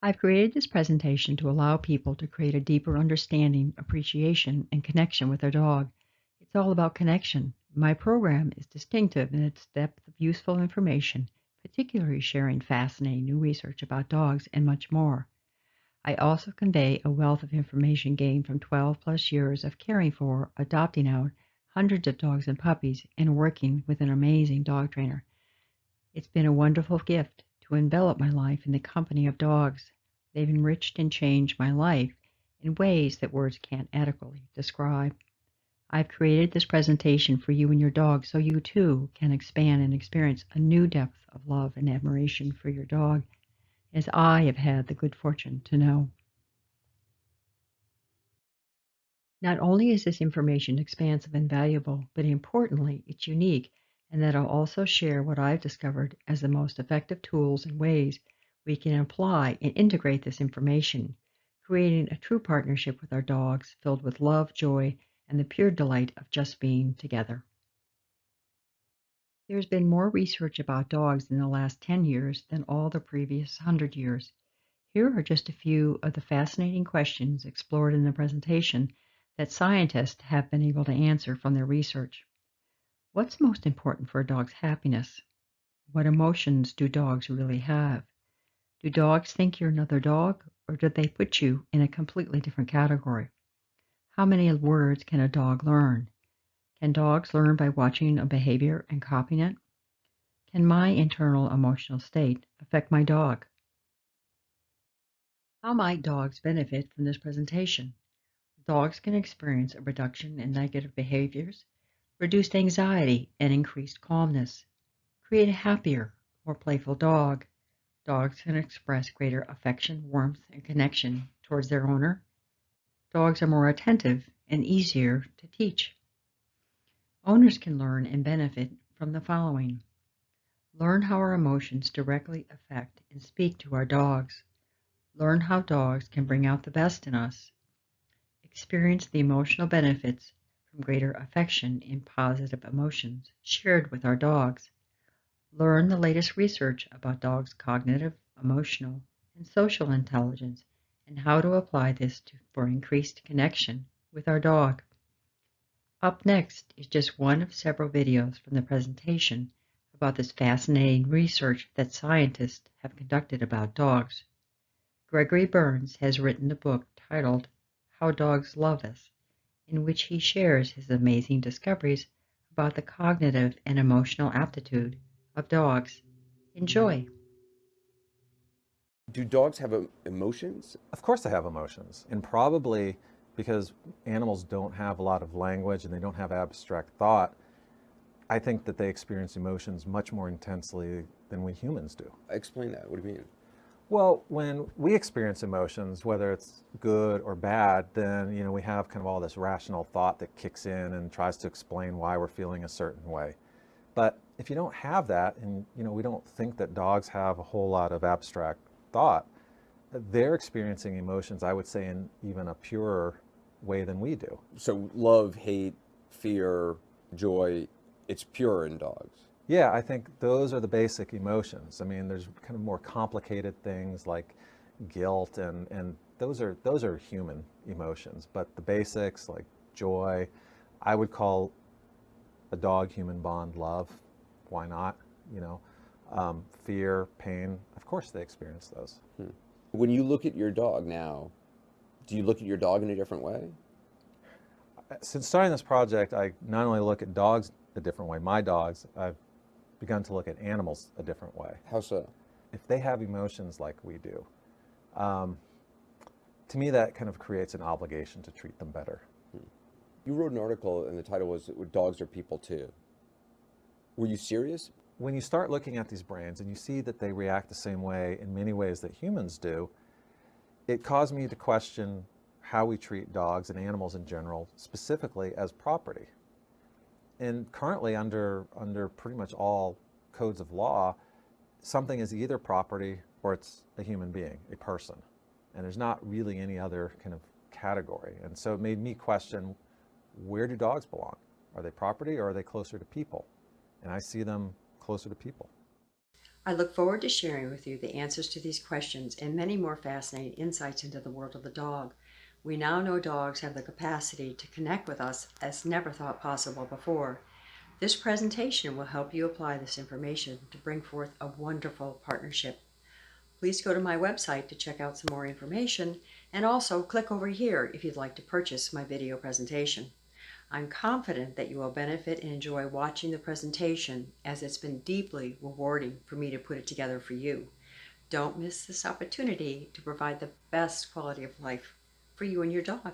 I've created this presentation to allow people to create a deeper understanding, appreciation, and connection with their dog. It's all about connection. My program is distinctive in its depth of useful information, particularly sharing fascinating new research about dogs and much more. I also convey a wealth of information gained from 12 plus years of caring for, adopting out hundreds of dogs and puppies, and working with an amazing dog trainer. It's been a wonderful gift to envelop my life in the company of dogs. They've enriched and changed my life in ways that words can't adequately describe. I've created this presentation for you and your dog so you too can expand and experience a new depth of love and admiration for your dog, as I have had the good fortune to know. Not only is this information expansive and valuable, but importantly, it's unique, and that I'll also share what I've discovered as the most effective tools and ways we can apply and integrate this information, creating a true partnership with our dogs filled with love, joy, and the pure delight of just being together. There's been more research about dogs in the last 10 years than all the previous 100 years. Here are just a few of the fascinating questions explored in the presentation that scientists have been able to answer from their research. What's most important for a dog's happiness? What emotions do dogs really have? Do dogs think you're another dog, or do they put you in a completely different category? How many words can a dog learn? Can dogs learn by watching a behavior and copying it? Can my internal emotional state affect my dog? How might dogs benefit from this presentation? Dogs can experience a reduction in negative behaviors, reduced anxiety, and increased calmness. Create a happier, more playful dog. Dogs can express greater affection, warmth, and connection towards their owner. Dogs are more attentive and easier to teach. Owners can learn and benefit from the following. Learn how our emotions directly affect and speak to our dogs. Learn how dogs can bring out the best in us. Experience the emotional benefits from greater affection and positive emotions shared with our dogs. Learn the latest research about dogs' cognitive, emotional, and social intelligence and how to apply this for increased connection with our dog. Up next is just one of several videos from the presentation about this fascinating research that scientists have conducted about dogs. Gregory Burns has written a book titled How Dogs Love Us, in which he shares his amazing discoveries about the cognitive and emotional aptitude of dogs. Enjoy. Do dogs have emotions? Of course they have emotions, and probably because animals don't have a lot of language and they don't have abstract thought, I think that they experience emotions much more intensely than we humans do. Explain that. What do you mean? Well, when we experience emotions, whether it's good or bad, then we have kind of all this rational thought that kicks in and tries to explain why we're feeling a certain way. But if you don't have that, and we don't think that dogs have a whole lot of abstract thought, they're experiencing emotions, I would say, in even a purer way than we do. So love, hate, fear, joy, it's pure in dogs. Yeah, I think those are the basic emotions. I mean, there's kind of more complicated things like guilt, and those are human emotions. But the basics like joy, I would call a dog-human bond love. Why not? Fear, pain, of course they experience those. When you look at your dog now, do you look at your dog in a different way? Since starting this project, I not only look at dogs a different way, my dogs, I've begun to look at animals a different way. How so? If they have emotions like we do, to me that kind of creates an obligation to treat them better. You wrote an article and the title was Dogs Are People Too. Were you serious? When you start looking at these brains and you see that they react the same way in many ways that humans do, it caused me to question how we treat dogs and animals in general, specifically as property. And currently under pretty much all codes of law, something is either property or it's a human being, a person. And there's not really any other kind of category. And so it made me question, where do dogs belong? Are they property or are they closer to people? And I see them closer to people. I look forward to sharing with you the answers to these questions and many more fascinating insights into the world of the dog. We now know dogs have the capacity to connect with us as never thought possible before. This presentation will help you apply this information to bring forth a wonderful partnership. Please go to my website to check out some more information, and also click over here if you'd like to purchase my video presentation. I'm confident that you will benefit and enjoy watching the presentation, as it's been deeply rewarding for me to put it together for you. Don't miss this opportunity to provide the best quality of life for you and your dog.